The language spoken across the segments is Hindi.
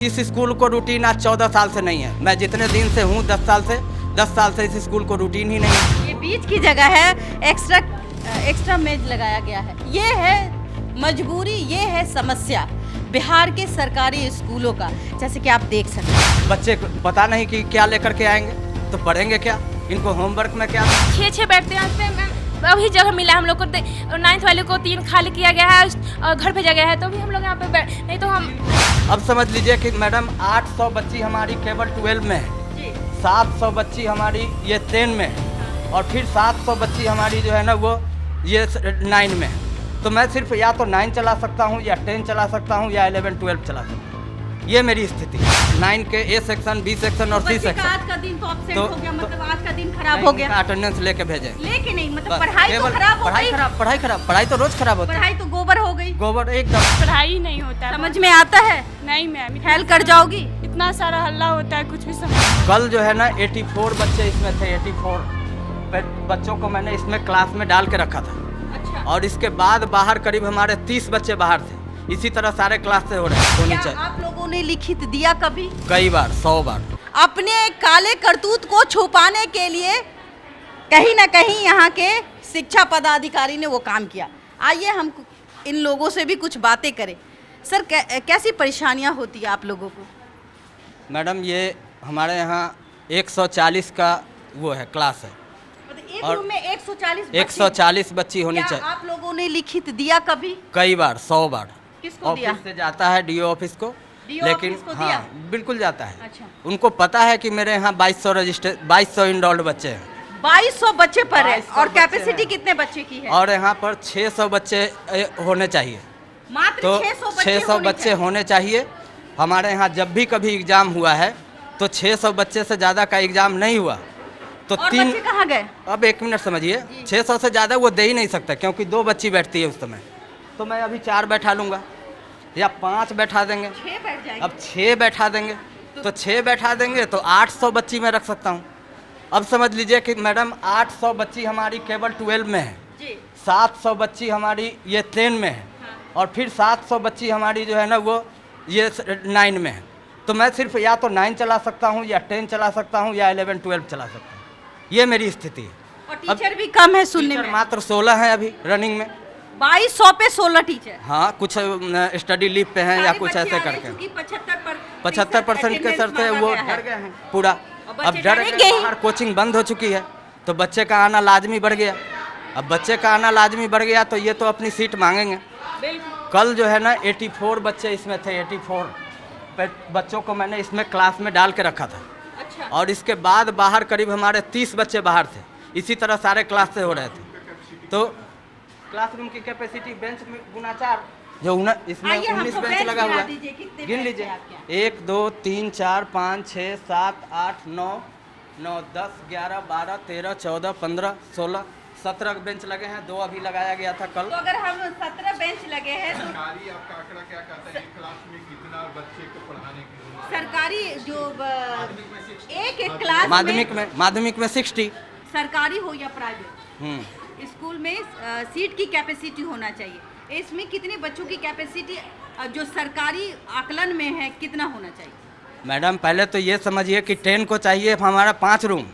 इस स्कूल को रूटीन आज 14 साल से नहीं है। मैं जितने दिन से हूँ 10 साल से इस स्कूल को रूटीन ही नहीं है। ये बीच की जगह है, एक्स्ट्रा मेज लगाया गया है। ये है मजबूरी, ये है समस्या बिहार के सरकारी स्कूलों का, जैसे कि आप देख सकते हैं। बच्चे को पता नहीं कि क्या लेकर के आएंगे, तो पढ़ेंगे क्या, इनको होमवर्क में क्या। 6 बैठते हैं। अभी जगह मिला हम लोग को, 9th वाले को 3 खाली किया गया है और घर भेजा गया है, तो भी हम लोग यहाँ पे नहीं तो हम। अब समझ लीजिए कि मैडम 800 बच्ची हमारी केवल 12 में है, 700 बच्ची हमारी ये 10 में है, और फिर 700 बच्ची हमारी जो है ना वो ये 9 में है। तो मैं सिर्फ या तो 9 चला सकता हूँ, या 10 चला सकता हूँ, या 11, 12 चला सकता हूँ। ये मेरी स्थिति है। 9 के ए सेक्शन, बी सेक्शन और सी सेक्शन। आज का दिन तो अपसेट हो गया, मतलब आज का दिन खराब हो गया। अटेंडेंस लेके भेजे, लेके नहीं, मतलब पढ़ाई तो खराब हो गई। पढ़ाई तो रोज खराब होती है। पढ़ाई तो गोबर हो गई, गोबर एकदम। पढ़ाई नहीं होता है। समझ में आता है? नहीं मैम, हेल कर जाओगी। इतना सारा हल्ला होता है, कुछ भी समझ। कल जो है ना 84 बच्चे इसमें थे। 84 बच्चों को मैंने इसमें क्लास में डाल के रखा था। अच्छा। और इसके बाद बाहर करीब हमारे 30 बच्चे बाहर थे। इसी तरह सारे क्लास से हो रहे हैं। होनी क्या चाहिए। आप लोगों ने लिखित दिया कभी? कई बार, 100 बार। अपने काले करतूत को छुपाने के लिए कहीं ना कहीं यहाँ के शिक्षा पदाधिकारी ने वो काम किया। आइए हम इन लोगों से भी कुछ बातें करें। सर, कैसी परेशानियाँ होती है आप लोगों को? मैडम ये हमारे यहाँ 140 का वो है, क्लास है। मतलब एक और रूम में 140 बच्ची होनी क्या चाहिए। आप लोगों ने लिखित दिया कभी? कई बार, 100 बार। किसको दिया? ऑफिस से जाता है, डीओ ऑफिस को। DO लेकिन ऑफिस को हाँ, दिया? बिल्कुल जाता है। अच्छा। उनको पता है कि मेरे यहाँ 2200 इनरोल्ड बच्चे हैं। 2200 बच्चे पर है। 2200 और बच्चे कैपेसिटी हैं। कितने बच्चे की है? और यहाँ पर 600 बच्चे होने चाहिए। मात्र तो 600 बच्चे होने चाहिए। हमारे यहाँ जब भी कभी एग्जाम हुआ है तो 600 बच्चे से ज़्यादा का एग्जाम नहीं हुआ। तो और 3 बच्चे कहाँ गए? अब 1 मिनट समझिए, 600 से ज़्यादा वो दे ही नहीं सकता, क्योंकि 2 बच्ची बैठती है उस समय। तो मैं अभी 4 बैठा लूँगा या 5 बैठा देंगे। 6 बैठ जाएंगे। अब 6 बैठा देंगे तो 6 बैठा देंगे तो 800 बच्ची मैं रख सकता हूँ। अब समझ लीजिए कि मैडम 800 बच्ची हमारी केवल 12 में है, जी। 700 बच्ची हमारी ये 10 में है, और फिर 700 बच्ची हमारी जो है ना वो ये 9 में है। तो मैं सिर्फ या तो 9 चला सकता हूँ, या 10 चला सकता हूँ, या 11, 12 चला सकता हूँ। ये मेरी स्थिति है। और टीचर भी कम है सुनने टीचर में। मात्र 16 हैं अभी रनिंग में। 2200 पे 16 टीचर। हाँ, कुछ स्टडी लीव पे हैं या कुछ ऐसे करके। 75% के सर से वो डर गए हैं पूरा। अब डर गए, बाहर कोचिंग बंद हो चुकी है, तो बच्चे का आना लाजमी बढ़ गया। अब बच्चे का आना लाजमी बढ़ गया तो ये तो अपनी सीट मांगेंगे। कल जो है ना 84 बच्चे इसमें थे। 84 बच्चों को मैंने इसमें क्लास में डाल के रखा था। अच्छा। और इसके बाद बाहर करीब हमारे 30 बच्चे बाहर थे। इसी तरह सारे क्लास से हो रहे थे। तो क्लासरूम की कैपेसिटी बेंच में गुना 4, जो इसमें 19 बेंच लगा हुआ है। गिन लीजिए, 1 2 3 4 5 6 7 8 9 10 11 12 13 14 15 16 17 बेंच लगे हैं। 2 अभी लगाया गया था कल। तो अगर हम 17 बेंच लगे हैं तो सरकारी आपका आंकड़ा क्या कहता है, एक क्लास में कितना बच्चे को पढ़ाने की जरूरत सरकारी जो एक क्लास माध्यमिक में 60। सरकारी हो या प्राइवेट स्कूल में सीट की कैपेसिटी होना चाहिए। इसमें कितने बच्चों की कैपेसिटी जो सरकारी आकलन में है कितना होना चाहिए? मैडम पहले तो ये समझिए कि 10 को चाहिए हमारा 5 रूम,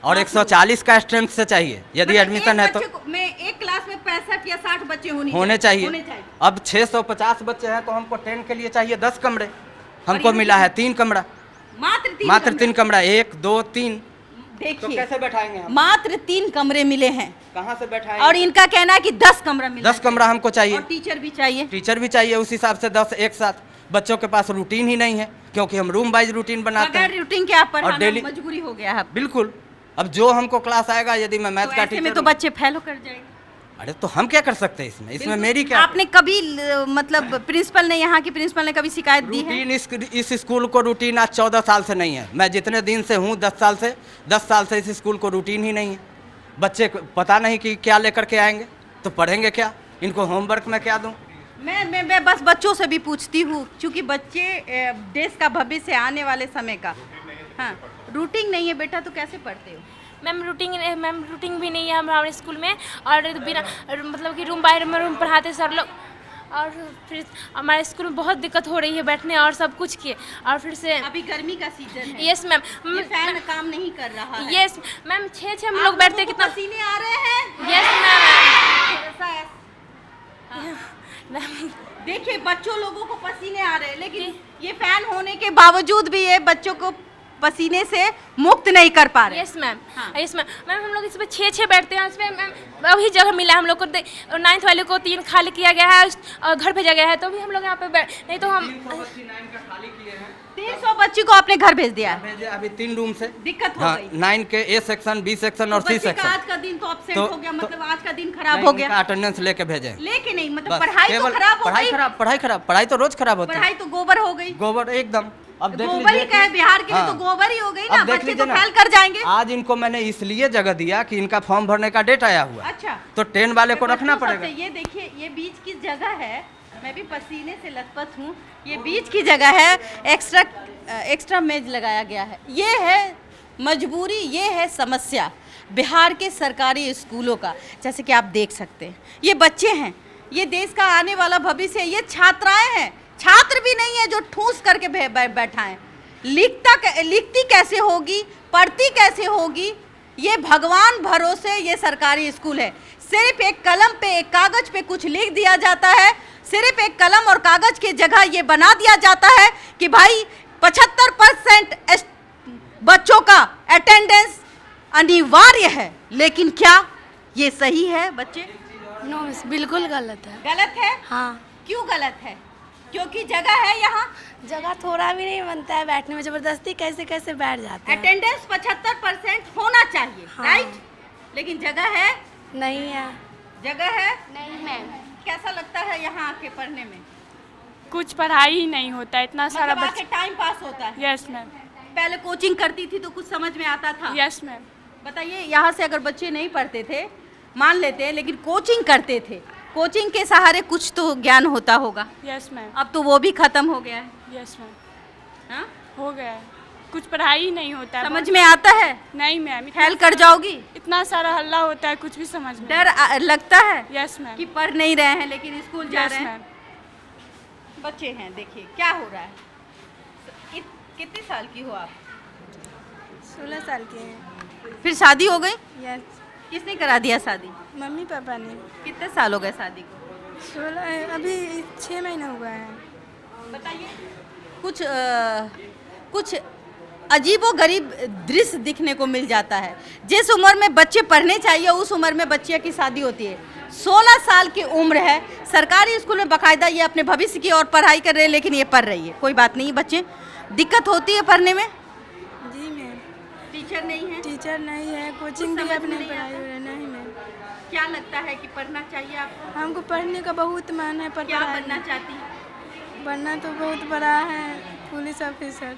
और 140 का स्ट्रेंथ से चाहिए। यदि एडमिशन है तो में एक क्लास में 65 या 60 बच्चे होने चाहिए। अब 650 बच्चे हैं तो हमको 10 के लिए चाहिए 10 कमरे। हमको मिला है 3 कमरा, मात्र 3 कमरा। 1 2 3। तो देखिए कैसे बैठाएंगे हम? मात्र 3 कमरे मिले हैं, कहाँ से बैठाएंगे? और इनका कहना है कि 10 कमरा मिला। 10 कमरा हमको चाहिए। और टीचर भी चाहिए। टीचर भी चाहिए उस हिसाब से 10 एक साथ। बच्चों के पास रूटीन ही नहीं है, क्योंकि हम रूम वाइज रूटीन बनाते बगैर हैं। रूटीन के आप और पढ़ाना डेली मजबूरी हो गया है। बिल्कुल। अब जो हमको क्लास आएगा, यदि मैं मैथ तो का ऐसे में टीचर तो हूँ, बच्चे फेल कर जाएंगे। अरे तो हम क्या कर सकते हैं इसमें? बिल्कुल। मेरी क्या? आपने कभी मतलब प्रिंसिपल ने, यहाँ की प्रिंसिपल ने कभी शिकायत दी है? रूटीन इस स्कूल को रूटीन आज 14 साल से नहीं है। मैं जितने दिन से हूँ 10 साल से इस स्कूल को रूटीन ही नहीं है। बच्चे को पता नहीं कि क्या लेकर के आएंगे, तो पढ़ेंगे क्या, इनको होमवर्क में क्या दूँ। मैं बस बच्चों से भी पूछती हूँ, क्योंकि बच्चे देश का भविष्य आने वाले समय का। हाँ, रूटीन नहीं है बेटा, तो कैसे पढ़ते हो? मैम रूटीन भी नहीं है हमारे स्कूल में, और बिना मतलब कि रूम बाय रूम पढ़ाते सर लोग। और फिर हमारे स्कूल में बहुत दिक्कत हो रही है बैठने और सब कुछ की, और फिर से अभी गर्मी का सीजन है। यस मैम, ये फैन काम नहीं कर रहा है। यस मैम, 6 हम लोग बैठते हैं, कितना पसीने आ रहे हैं। Yes ma'am. ऐसा है। देखिए बच्चों लोगों को पसीने आ रहे हैं, लेकिन ये फैन होने के बावजूद भी ये बच्चों को पसीने से मुक्त नहीं कर पा रहे। यस मैम, हाँ। Yes ma'am. मैम हम लोग इस पे 6 बैठते हैं, इसमें मैम अभी जगह मिला हम लोग को, 9th वाले को 3 खाली किया गया है और घर भेजा गया है, तो भी हम लोग यहाँ पे नहीं तो हम 3 का खाली किए हैं। 300 बच्ची को आपने घर भेज दिया है। भेजे अभी 3 रूम से। दिक्कत हो हाँ, गई। 9 के A सेक्शन, B सेक्शन और C बच्चे का सेक्शन। आज का दिन तो अपसेंट तो- हो गया, तो- मतलब आज का दिन खराब हो गया। अटेंडेंस लेके भेजे। लेके नहीं, मतलब बस, पढ़ाई तो केवल खराब हो गई। पढ़ाई खराब, पढ़ाई तो रोज खराब होती है। पढ़ाई तो गोबर हो गई। गोबर एकदम। अब देख गोबर ही लीजिए का है, बिहार के लिए तो हाँ। गोबर ही हो गई ना। अब देख बच्चे लीजिए तो ना, फेल कर जाएंगे। आज इनको मैंने इसलिए जगह दिया कि इनका फॉर्म भरने का डेट आया हुआ है। अच्छा, तो 10 वाले को तो रखना बच्चों पड़ेगा। सबसे ये देखिए, ये बीच की जगह है, मैं भी पसीने से लथपथ हूँ। ये बीच की जगह है, एक्स्ट्रा मेज लगाया गया है। ये है मजबूरी, ये है समस्या बिहार के सरकारी स्कूलों का। जैसे कि आप देख सकते हैं, ये बच्चे हैं, ये देश का आने वाला भविष्य है। ये छात्राएं हैं, छात्र भी नहीं है जो ठूस करके बैठा है। लिखती कैसे होगी, पढ़ती कैसे होगी, ये भगवान भरोसे ये सरकारी स्कूल है। सिर्फ एक कलम पे, एक कागज पे कुछ लिख दिया जाता है। सिर्फ एक कलम और कागज की जगह ये बना दिया जाता है कि भाई 75% बच्चों का अटेंडेंस अनिवार्य है। लेकिन क्या ये सही है बच्चे? नो मिस, बिल्कुल गलत है। गलत है। हाँ, क्यों गलत है? क्योंकि जगह है यहाँ, जगह थोड़ा भी नहीं बनता है बैठने में, जबरदस्ती कैसे कैसे बैठ जाते हैं। अटेंडेंस 75% होना चाहिए। हाँ। राइट, लेकिन जगह है, नहीं है। जगह है। नहीं मैम, कैसा लगता है यहाँ आके पढ़ने में? कुछ पढ़ाई ही नहीं होता है, इतना सारा मतलब आके बच्चा। टाइम पास होता है। यस मैम, पहले कोचिंग करती थी तो कुछ समझ में आता था। Yes ma'am. बताइए, यहाँ से अगर बच्चे नहीं पढ़ते थे मान लेते हैं, लेकिन कोचिंग करते थे, कोचिंग के सहारे कुछ तो ज्ञान होता होगा। यस मैम, अब तो वो भी खत्म हो गया है। यस मैम, हाँ? हो गया है, कुछ पढ़ाई ही नहीं होता है। समझ में आता है? नहीं मैम, फेल कर जाओगी? इतना सारा हल्ला होता है, कुछ भी समझ में। डर लगता है यस मैम, कि पढ़ नहीं रहे हैं लेकिन स्कूल जा यस रहे हैं। मैम। बच्चे हैं, देखिए क्या हो रहा है। कितने साल की हो आप? 16 साल के हैं। फिर शादी हो गई? यस, किसने करा दिया शादी? मम्मी पापा ने। कितने साल हो गए शादी को? 16, अभी 6 महीना हुआ है। बताइए। कुछ अजीबो गरीब दृश्य दिखने को मिल जाता है। जिस उम्र में बच्चे पढ़ने चाहिए उस उम्र में बच्चियों की शादी होती है। 16 साल की उम्र है, सरकारी स्कूल में बाकायदा ये अपने भविष्य की और पढ़ाई कर रहे हैं, लेकिन ये पढ़ रही है। कोई बात नहीं, बच्चे दिक्कत होती है पढ़ने में। जी मैम, टीचर नहीं है, टीचर नहीं है, कोचिंग भी समझ अपने नहीं पढ़ाई आता। हो रहा है। नहीं मैम, क्या लगता है कि पढ़ना चाहिए आपको? हमको पढ़ने का बहुत मन है, पर क्या पढ़ाई बनना चाहती हैं? बनना तो बहुत बड़ा है, पुलिस ऑफिसर।